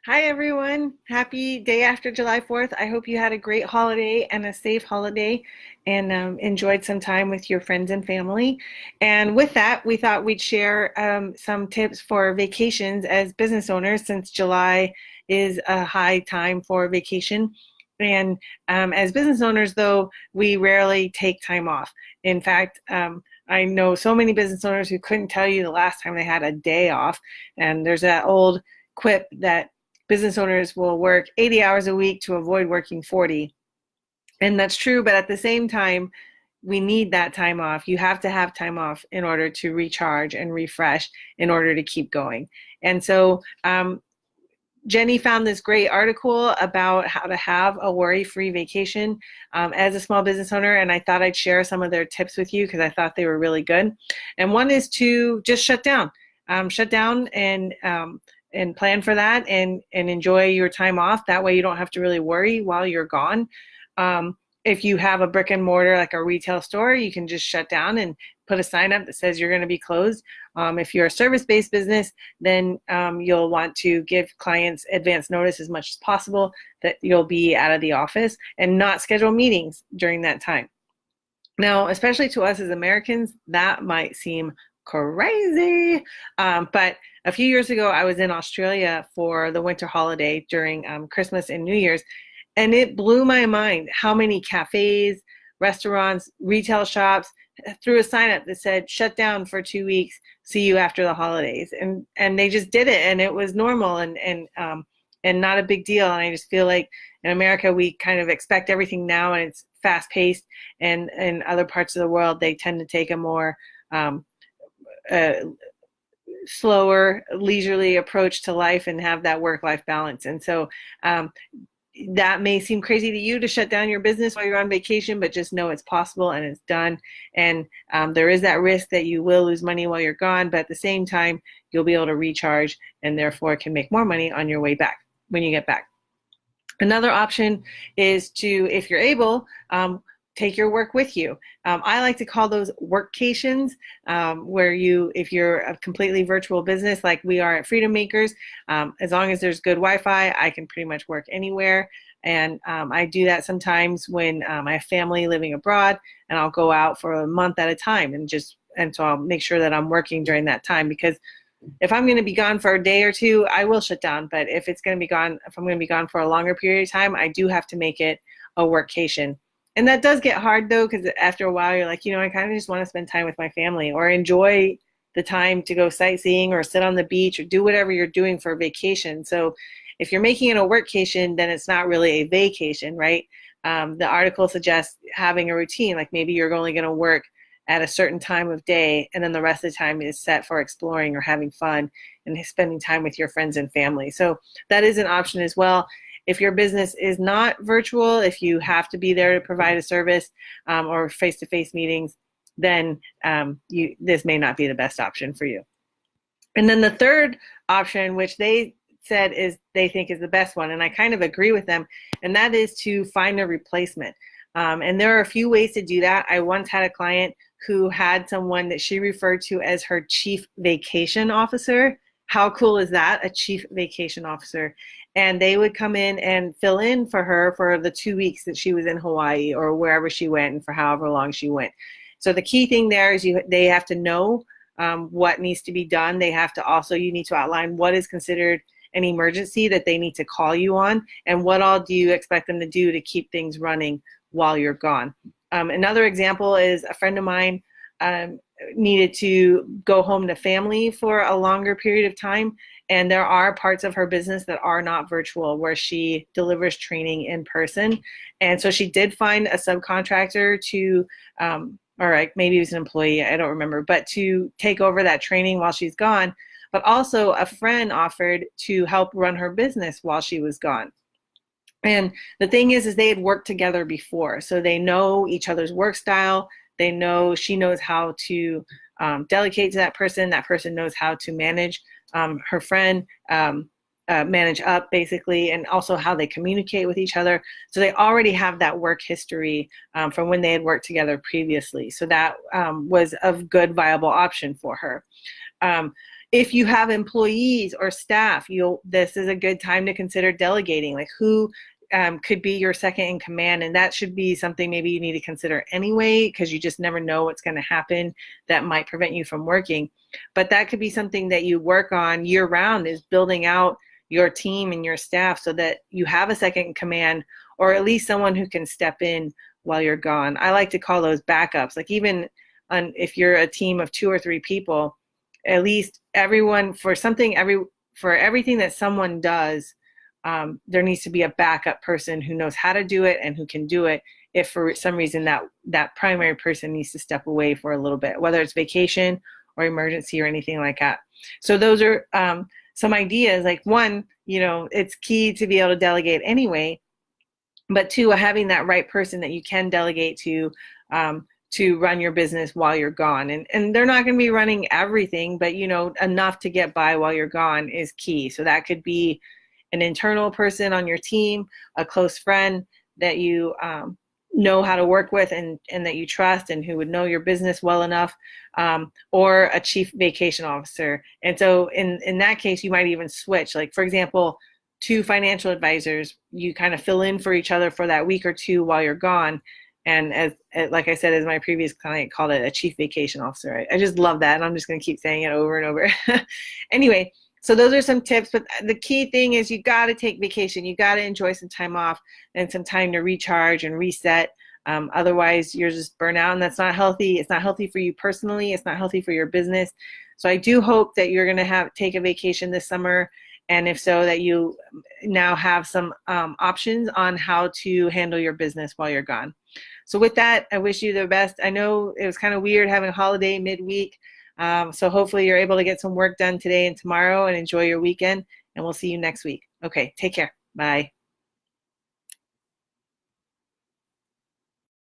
Hi, everyone. Happy day after July 4th. I hope you had a great holiday and a safe holiday and enjoyed some time with your friends and family. And with that, we thought we'd share some tips for vacations as business owners since July is a high time for vacation. And as business owners, though, we rarely take time off. In fact, I know so many business owners who couldn't tell you the last time they had a day off. And there's that old quip that business owners will work 80 hours a week to avoid working 40. And that's true, but at the same time, we need that time off. You have to have time off in order to recharge and refresh in order to keep going. And so Jenny found this great article about how to have a worry-free vacation as a small business owner, and I thought I'd share some of their tips with you because I thought they were really good. And one is to just shut down and plan for that and enjoy your time off. That way, you don't have to really worry while you're gone. If you have a brick and mortar like a retail store, you can just shut down and put a sign up that says you're going to be closed. If you're a service-based business, then you'll want to give clients advance notice as much as possible that you'll be out of the office and not schedule meetings during that time. Now, especially to us as Americans, that might seem crazy. But a few years ago, I was in Australia for the winter holiday during Christmas and New Year's, and it blew my mind how many cafes, restaurants, retail shops threw a sign up that said shut down for 2 weeks, see you after the holidays. And they just did it, and it was normal and not a big deal. And I just feel like in America we kind of expect everything now, and it's fast paced, and in other parts of the world they tend to take a more uh, slower, leisurely approach to life and have that work-life balance. And so that may seem crazy to you to shut down your business while you're on vacation, but just know it's possible and it's done. And there is that risk that you will lose money while you're gone, but at the same time, you'll be able to recharge and therefore can make more money on your way back when you get back. Another option is to, if you're able, take your work with you. I like to call those workcations, where if you're a completely virtual business like we are at Freedom Makers, as long as there's good Wi-Fi, I can pretty much work anywhere. And I do that sometimes when I have family living abroad, and I'll go out for a month at a time, and so I'll make sure that I'm working during that time, because if I'm going to be gone for a day or two, I will shut down. But if I'm going to be gone for a longer period of time, I do have to make it a workcation. And that does get hard, though, because after a while you're like, I kind of just want to spend time with my family or enjoy the time to go sightseeing or sit on the beach or do whatever you're doing for a vacation. So if you're making it a workcation, then it's not really a vacation, right? The article suggests having a routine, like maybe you're only going to work at a certain time of day, and then the rest of the time is set for exploring or having fun and spending time with your friends and family. So that is an option as well. If your business is not virtual, if you have to be there to provide a service or face-to-face meetings, then this may not be the best option for you. And then the third option, which they said they think is the best one, and I kind of agree with them, and that is to find a replacement. And there are a few ways to do that. I once had a client who had someone that she referred to as her chief vacation officer. How cool is that? A chief vacation officer. And they would come in and fill in for her for the 2 weeks that she was in Hawaii or wherever she went and for however long she went. So the key thing there is they have to know what needs to be done. You need to outline what is considered an emergency that they need to call you on, and what all do you expect them to do to keep things running while you're gone. Another example is a friend of mine needed to go home to family for a longer period of time, and there are parts of her business that are not virtual, where she delivers training in person. And so she did find a subcontractor to, or maybe it was an employee, I don't remember, but to take over that training while she's gone. But also a friend offered to help run her business while she was gone. And the thing is they had worked together before, so they know each other's work style. They know she knows how to delegate to that person. That person knows how to manage her friend, manage up basically, and also how they communicate with each other. So they already have that work history from when they had worked together previously. So that was a good, viable option for her. If you have employees or staff, this is a good time to consider delegating, like who could be your second in command. And that should be something maybe you need to consider anyway, because you just never know what's going to happen that might prevent you from working. But that could be something that you work on year round, is building out your team and your staff so that you have a second in command, or at least someone who can step in while you're gone. I like to call those backups. Like even if you're a team of 2 or 3 people, at least everyone for everything that someone does, there needs to be a backup person who knows how to do it and who can do it if for some reason that primary person needs to step away for a little bit, whether it's vacation or emergency or anything like that. So those are some ideas. Like one, it's key to be able to delegate anyway, but 2, having that right person that you can delegate to run your business while you're gone. And they're not going to be running everything, but enough to get by while you're gone is key. So that could be an internal person on your team, a close friend that you know how to work with and that you trust and who would know your business well enough, or a chief vacation officer. And so in that case, you might even switch. Like, for example, 2 financial advisors, you kind of fill in for each other for that week or 2 while you're gone. And like I said, as my previous client called it, a chief vacation officer. I just love that. And I'm just going to keep saying it over and over. Anyway, so those are some tips, but the key thing is you got to take vacation. You got to enjoy some time off and some time to recharge and reset. Otherwise, you're just burnt out, and that's not healthy. It's not healthy for you personally. It's not healthy for your business. So I do hope that you're going to take a vacation this summer, and if so, that you now have some options on how to handle your business while you're gone. So with that, I wish you the best. I know it was kind of weird having a holiday midweek. So hopefully you're able to get some work done today and tomorrow and enjoy your weekend, and we'll see you next week. Okay, take care. Bye.